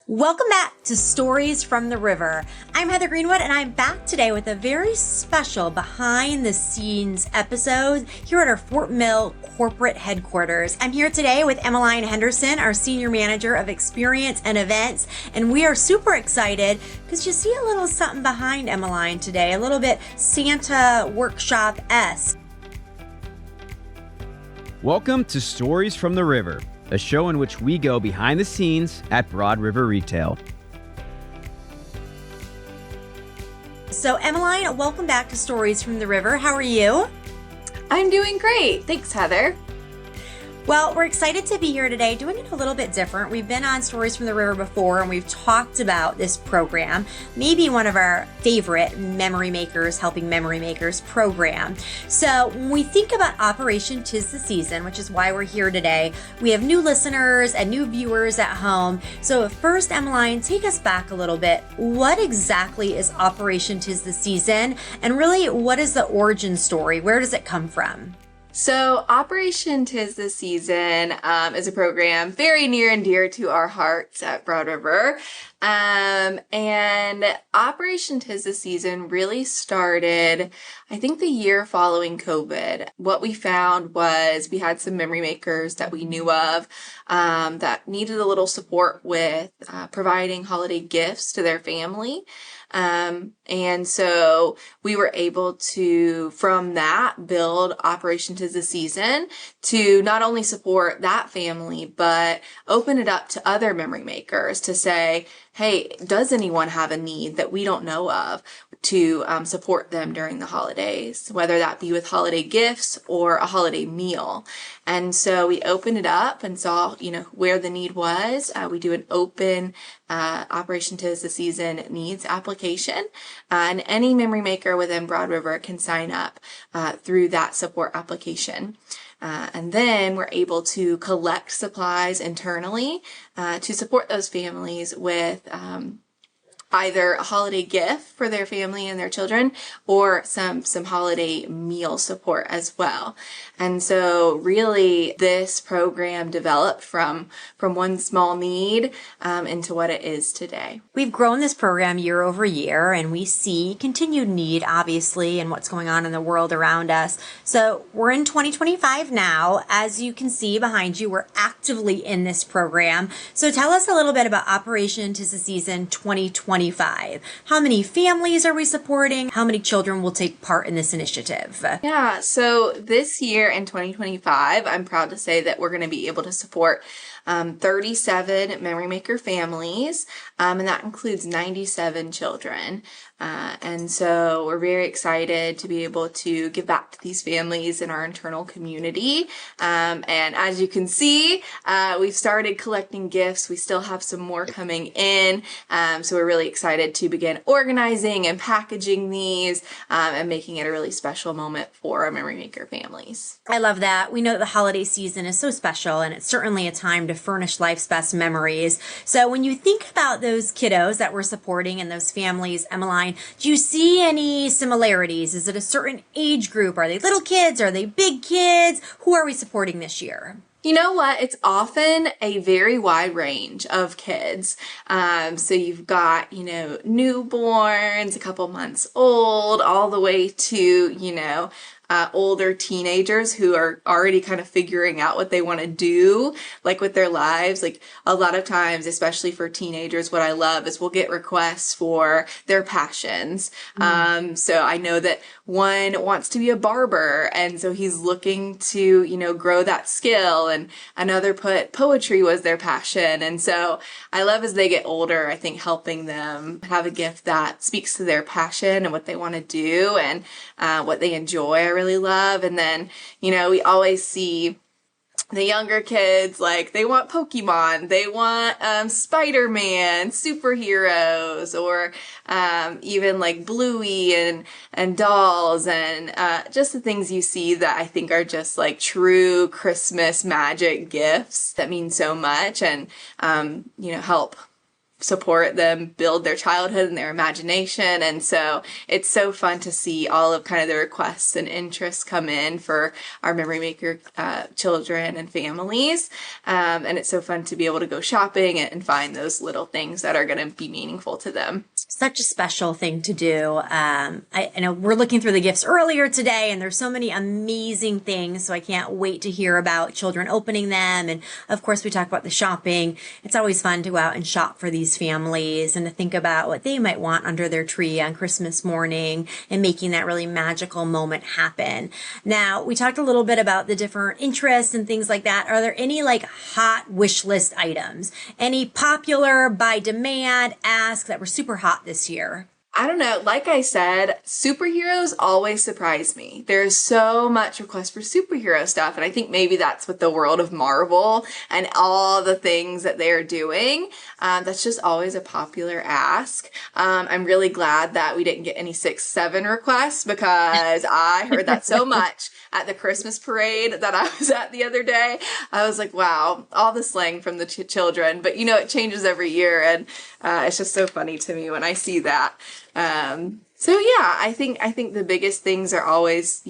Welcome back to Stories from the River. I'm Heather Greenwood, and I'm back today with a very special behind-the-scenes episode here at our Fort Mill corporate headquarters. I'm here today with Emelyne Henderson, our Senior Manager of Experience and Events, and we are super excited because you see a little something behind Emelyne today, a little bit Santa workshop-esque. Welcome to Stories from the River, a show in which we go behind the scenes at Broad River Retail. So Emelyne, welcome back to Stories from the River. How are you? I'm doing great. Thanks, Heather. Well, we're excited to be here today doing it a little bit different. We've been on Stories from the River before, and we've talked about this program, maybe one of our favorite Memory Makers Helping Memory Makers program. So when we think about Operation 'Tis the Season, which is why we're here today, we have new listeners and new viewers at home. So first, Emelyne, take us back a little bit. What exactly is Operation 'Tis the Season? And really, what is the origin story? Where does it come from? So Operation 'Tis the Season is a program very near and dear to our hearts at Broad River. And Operation 'Tis the Season really started, I think, the year following COVID. What we found was we had some memory makers that we knew of that needed a little support with providing holiday gifts to their family. And so we were able to, from that, build Operation 'Tis the Season to not only support that family, but open it up to other memory makers to say, hey, does anyone have a need that we don't know of to support them during the holidays, whether that be with holiday gifts or a holiday meal? And so we opened it up and saw, where the need was. We do an open Operation 'Tis the Season needs application, and any memory maker within Broad River can sign up through that support application. And then we're able to collect supplies internally to support those families with either a holiday gift for their family and their children or some holiday meal support as well. And so really this program developed from one small need into what it is today. We've grown this program year over year, and we see continued need, obviously, and what's going on in the world around us. So we're in 2025 now. As you can see behind you, we're actively in this program. So tell us a little bit about Operation 'Tis the Season 2025. How many families are we supporting? How many children will take part in this initiative? Yeah, so this year in 2025, I'm proud to say that we're going to be able to support 37 Memory Maker families, and that includes 97 children. And so we're very excited to be able to give back to these families in our internal community. And as you can see, we've started collecting gifts. We still have some more coming in. So we're really excited to begin organizing and packaging these and making it a really special moment for our Memory Maker families. I love that. We know that the holiday season is so special, and it's certainly a time to furnish life's best memories. So when you think about those kiddos that we're supporting and those families, Emelyne, do you see any similarities? Is it a certain age group? Are they little kids? Are they big kids? Who are we supporting this year? You know what? It's often a very wide range of kids. So you've got, newborns, a couple months old, all the way to, older teenagers who are already kind of figuring out what they want to do, like with their lives. Like a lot of times, especially for teenagers, what I love is we'll get requests for their passions. So I know that one wants to be a barber, and so he's looking to, grow that skill, and another put poetry was their passion. And so I love as they get older, I think helping them have a gift that speaks to their passion and what they want to do and what they enjoy. I really love. And then, we always see the younger kids, like they want Pokemon, they want Spider-Man, superheroes, or even like Bluey and dolls, and just the things you see that I think are just like true Christmas magic gifts that mean so much and help support them build their childhood and their imagination. And so it's so fun to see all of kind of the requests and interests come in for our Memory Maker children and families. And it's so fun to be able to go shopping and find those little things that are going to be meaningful to them. Such a special thing to do. I know we're looking through the gifts earlier today, and there's so many amazing things. So I can't wait to hear about children opening them. And of course, we talk about the shopping. It's always fun to go out and shop for these families and to think about what they might want under their tree on Christmas morning and making that really magical moment happen. Now, we talked a little bit about the different interests and things like that. Are there any like hot wish list items? Any popular by demand asks that were super hot this year? I don't know. Like I said, superheroes always surprise me. There's so much request for superhero stuff. And I think maybe that's with the world of Marvel and all the things that they're doing. That's just always a popular ask. I'm really glad that we didn't get any 6-7 requests because I heard that so much at the Christmas parade that I was at the other day. I was like, wow, all the slang from the children. But it changes every year. And it's just so funny to me when I see that. So yeah, I think the biggest things are always,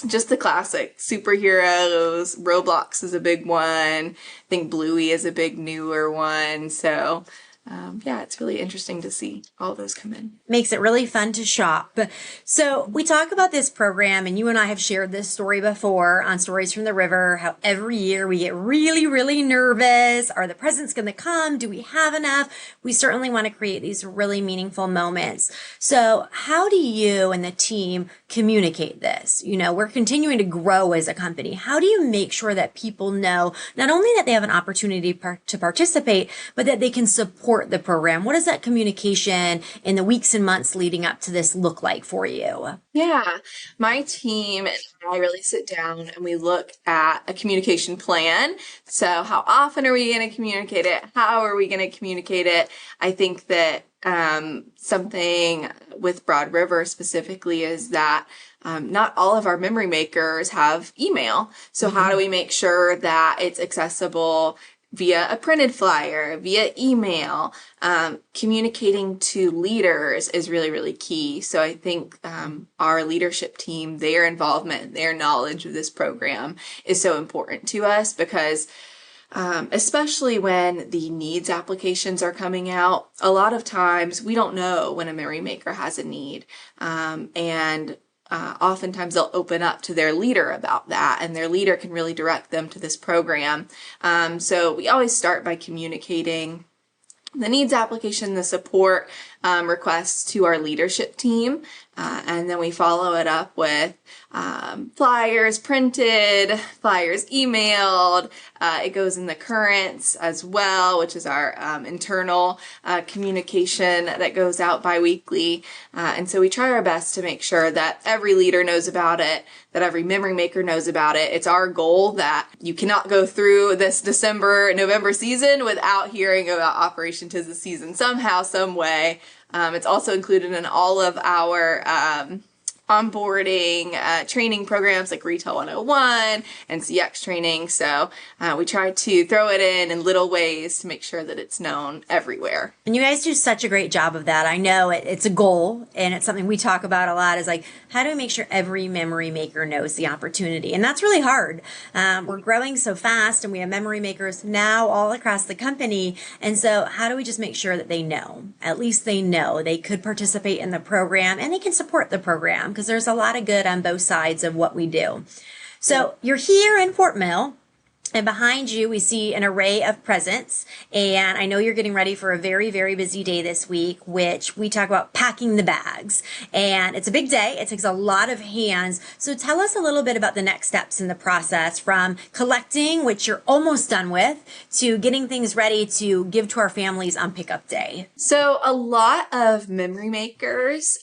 just the classic superheroes. Roblox is a big one. I think Bluey is a big newer one. So yeah, it's really interesting to see all those come in. Makes it really fun to shop. So we talk about this program, and you and I have shared this story before on Stories from the River, how every year we get really, really nervous. Are the presents going to come? Do we have enough? We certainly want to create these really meaningful moments. So how do you and the team communicate this? We're continuing to grow as a company. How do you make sure that people know not only that they have an opportunity to participate, but that they can support the program? What does that communication in the weeks and months leading up to this look like for you? Yeah, my team and I really sit down and we look at a communication plan. So how often are we going to communicate it? How are we going to communicate it? I think that something with Broad River specifically is that not all of our memory makers have email. So how do we make sure that it's accessible via a printed flyer, via email? Communicating to leaders is really, really key. So I think our leadership team, their involvement, their knowledge of this program is so important to us because especially when the needs applications are coming out, a lot of times we don't know when a memory maker has a need. Oftentimes they'll open up to their leader about that, and their leader can really direct them to this program. So we always start by communicating the needs application, the support requests to our leadership team. And then we follow it up with flyers printed, flyers emailed. It goes in the currents as well, which is our internal communication that goes out biweekly. And so we try our best to make sure that every leader knows about it, that every memory maker knows about it. It's our goal that you cannot go through this November season without hearing about Operation 'Tis the Season somehow, some way. It's also included in all of our onboarding training programs like Retail 101 and CX training. So we try to throw it in little ways to make sure that it's known everywhere. And you guys do such a great job of that. I know it's a goal, and it's something we talk about a lot, is like, how do we make sure every memory maker knows the opportunity? And that's really hard. We're growing so fast, and we have memory makers now all across the company. And so how do we just make sure that they know? At least they know they could participate in the program and they can support the program, because there's a lot of good on both sides of what we do. So you're here in Fort Mill, and behind you, we see an array of presents. And I know you're getting ready for a very, very busy day this week, which we talk about packing the bags. And it's a big day. It takes a lot of hands. So tell us a little bit about the next steps in the process, from collecting, which you're almost done with, to getting things ready to give to our families on pickup day. So a lot of memory makers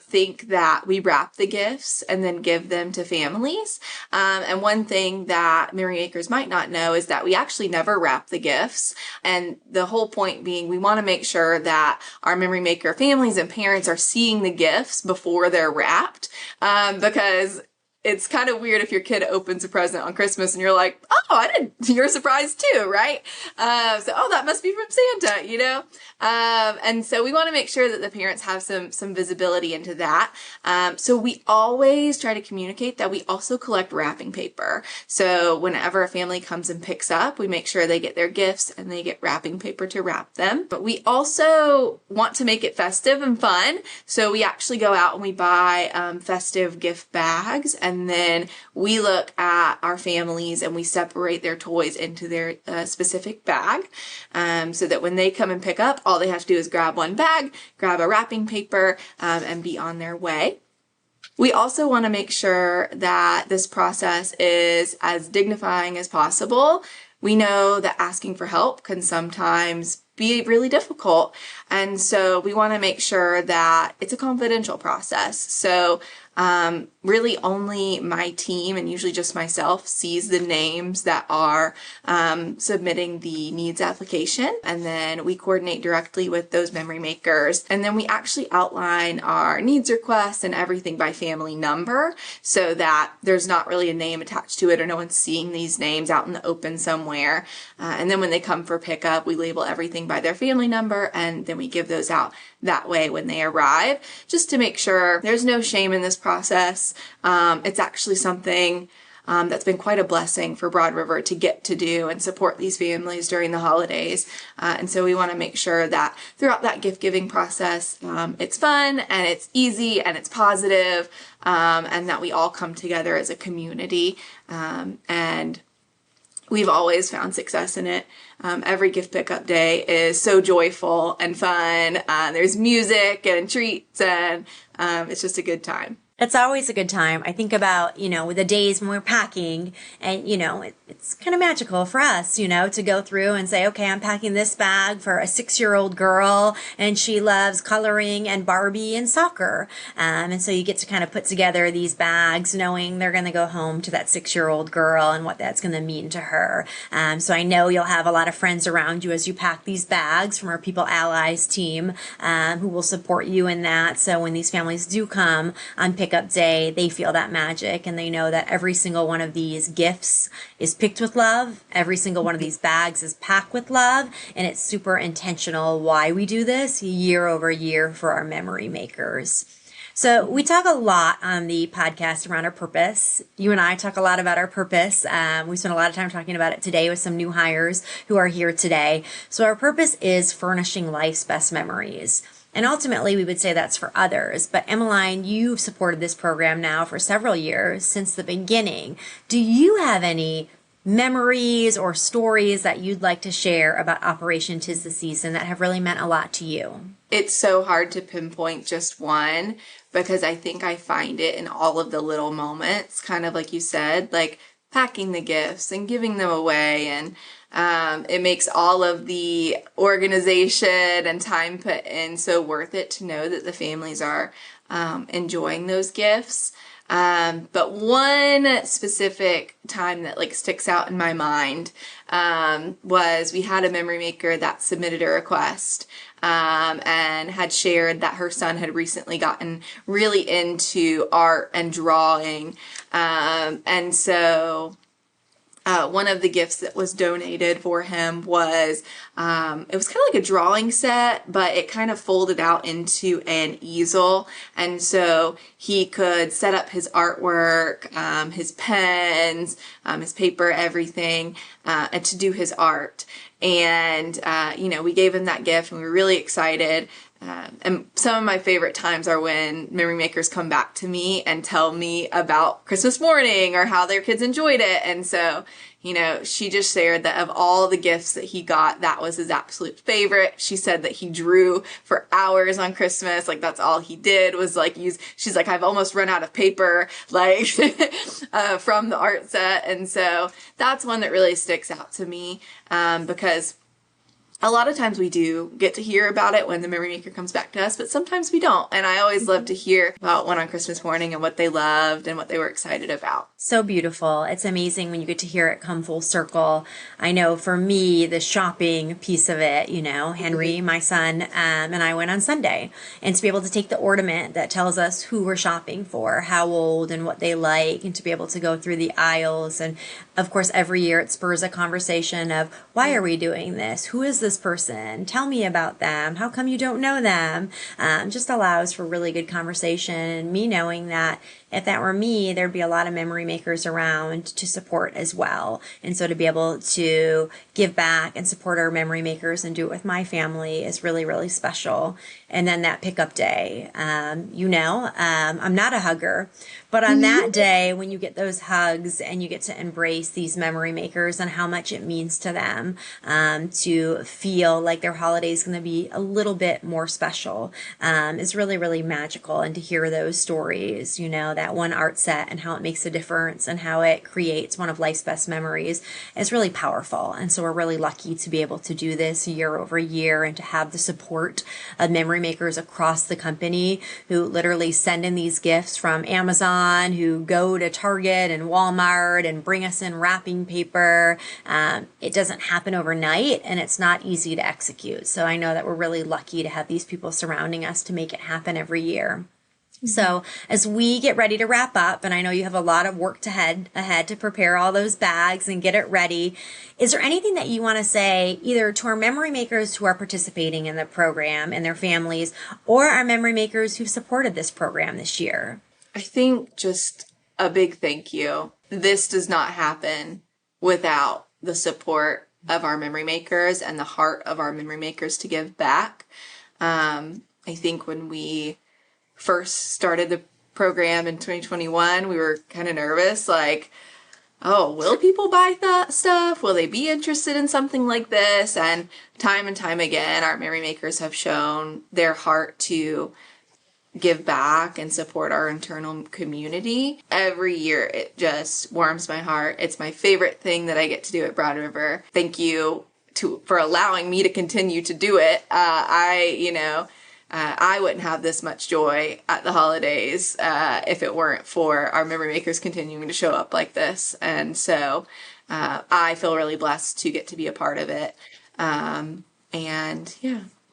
think that we wrap the gifts and then give them to families. And one thing that memory makers might not know is that we actually never wrap the gifts. And the whole point being, we want to make sure that our memory maker families and parents are seeing the gifts before they're wrapped. Because it's kind of weird if your kid opens a present on Christmas and you're like, oh, you're surprised too, right? That must be from Santa, you know? And so we want to make sure that the parents have some visibility into that. So we always try to communicate that we also collect wrapping paper. So whenever a family comes and picks up, we make sure they get their gifts and they get wrapping paper to wrap them. But we also want to make it festive and fun. So we actually go out and we buy festive gift bags, and then we look at our families and we separate their toys into their specific bag, so that when they come and pick up, all they have to do is grab one bag, grab a wrapping paper, and be on their way. We also want to make sure that this process is as dignifying as possible. We know that asking for help can sometimes be really difficult. And so we want to make sure that it's a confidential process. So really only my team, and usually just myself, sees the names that are submitting the needs application. And then we coordinate directly with those memory makers. And then we actually outline our needs requests and everything by family number, so that there's not really a name attached to it or no one's seeing these names out in the open somewhere. And then when they come for pickup, we label everything by their family number, and then we give those out that way when they arrive, just to make sure there's no shame in this process. It's actually something that's been quite a blessing for Broad River to get to do and support these families during the holidays. And so we want to make sure that throughout that gift giving process, it's fun and it's easy and it's positive, and that we all come together as a community. And we've always found success in it. Every gift pickup day is so joyful and fun. There's music and treats, and it's just a good time. It's always a good time. I think about, the days when we're packing, and, it's kind of magical for us, to go through and say, okay, I'm packing this bag for a 6-year-old girl, and she loves coloring and Barbie and soccer. And so you get to kind of put together these bags knowing they're going to go home to that 6-year-old girl and what that's going to mean to her. So I know you'll have a lot of friends around you as you pack these bags from our People Allies team, who will support you in that. So when these families do come on pickup day, they feel that magic, and they know that every single one of these gifts is picked with love. Every single one of these bags is packed with love, and it's super intentional why we do this year over year for our memory makers. So we talk a lot on the podcast around our purpose. You and I talk a lot about our purpose. We spent a lot of time talking about it today with some new hires who are here today. So our purpose is furnishing life's best memories. And ultimately, we would say that's for others. But Emelyne, you've supported this program now for several years, since the beginning. Do you have any memories or stories that you'd like to share about Operation 'Tis the Season that have really meant a lot to you? It's so hard to pinpoint just one, because I think I find it in all of the little moments, kind of like you said, like packing the gifts and giving them away, and it makes all of the organization and time put in so worth it to know that the families are enjoying those gifts. But one specific time that sticks out in my mind was we had a memory maker that submitted a request and had shared that her son had recently gotten really into art and drawing. And so one of the gifts that was donated for him was, it was kind of like a drawing set, but it kind of folded out into an easel. And so he could set up his artwork, his pens, his paper, everything, and to do his art. And, we gave him that gift and we were really excited. And some of my favorite times are when memory makers come back to me and tell me about Christmas morning or how their kids enjoyed it. And so, she just shared that of all the gifts that he got, that was his absolute favorite. She said that he drew for hours on Christmas. That's all he did was she's like, I've almost run out of paper, from the art set. And so that's one that really sticks out to me, because a lot of times we do get to hear about it when the memory maker comes back to us, but sometimes we don't. And I always love to hear about one on Christmas morning and what they loved and what they were excited about. So beautiful. It's amazing when you get to hear it come full circle. I know for me, the shopping piece of it, Henry, my son, and I went on Sunday. And to be able to take the ornament that tells us who we're shopping for, how old and what they like, and to be able to go through the aisles. And of course, every year it spurs a conversation of, why are we doing this? Who is this person? Tell me about them. How come you don't know them? Just allows for really good conversation, and me knowing that if that were me, there'd be a lot of memory makers around to support as well. And so to be able to give back and support our memory makers and do it with my family is really, really special. And then that pickup day, I'm not a hugger, but on that day, when you get those hugs and you get to embrace these memory makers and how much it means to them, to feel like their holiday is going to be a little bit more special, is really, really magical. And to hear those stories, that one art set and how it makes a difference and how it creates one of life's best memories is really powerful. And so we're really lucky to be able to do this year over year and to have the support of memory makers across the company who literally send in these gifts from Amazon, who go to Target and Walmart and bring us in wrapping paper. It doesn't happen overnight, and it's not easy to execute. So I know that we're really lucky to have these people surrounding us to make it happen every year. So as we get ready to wrap up, and I know you have a lot of work ahead to prepare all those bags and get it ready, is there anything that you want to say either to our memory makers who are participating in the program and their families, or our memory makers who've supported this program this year? I think just a big thank you. This does not happen without the support of our memory makers and the heart of our memory makers to give back. I think when we first started the program in 2021, we were kind of nervous, like, oh, will people buy stuff? Will they be interested in something like this? And time again, our memory makers have shown their heart to give back and support our internal community. Every year, it just warms my heart. It's my favorite thing that I get to do at Broad River. Thank you for allowing me to continue to do it. I wouldn't have this much joy at the holidays if it weren't for our memory makers continuing to show up like this. And so I feel really blessed to get to be a part of it.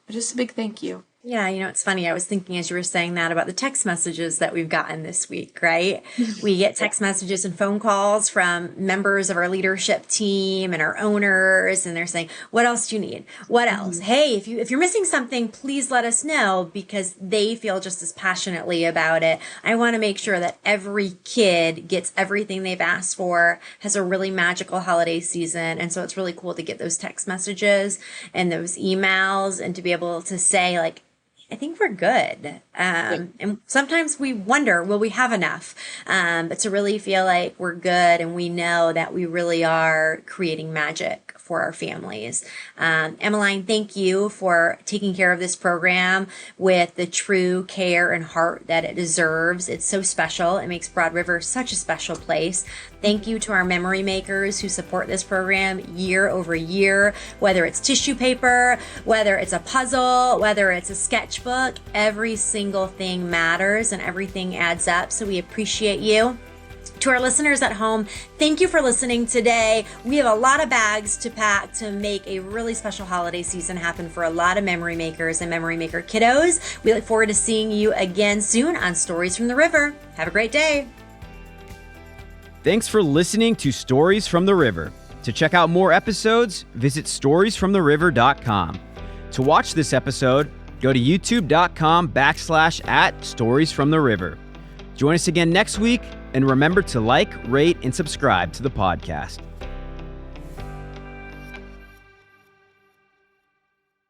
Just a big thank you. Yeah, it's funny. I was thinking as you were saying that about the text messages that we've gotten this week, right? We get text messages and phone calls from members of our leadership team and our owners, and they're saying, what else do you need? What else? Hey, if you're missing something, please let us know, because they feel just as passionately about it. I want to make sure that every kid gets everything they've asked for, has a really magical holiday season. And so it's really cool to get those text messages and those emails and to be able to say, like, I think we're good. And sometimes we wonder, will we have enough? But to really feel like we're good and we know that we really are creating magic for our families. Emelyne, thank you for taking care of this program with the true care and heart that it deserves. It's so special. It makes Broad River such a special place. Thank you to our memory makers who support this program year over year, whether it's tissue paper, whether it's a puzzle, whether it's a sketchbook. Every single thing matters and everything adds up. So we appreciate you. To our listeners at home, thank you for listening today. We have a lot of bags to pack to make a really special holiday season happen for a lot of memory makers and memory maker kiddos. We look forward to seeing you again soon on Stories from the River. Have a great day. Thanks for listening to Stories from the River. To check out more episodes, visit storiesfromtheriver.com. To watch this episode, go to youtube.com/@storiesfromtheriver. Join us again next week, and remember to like, rate, and subscribe to the podcast.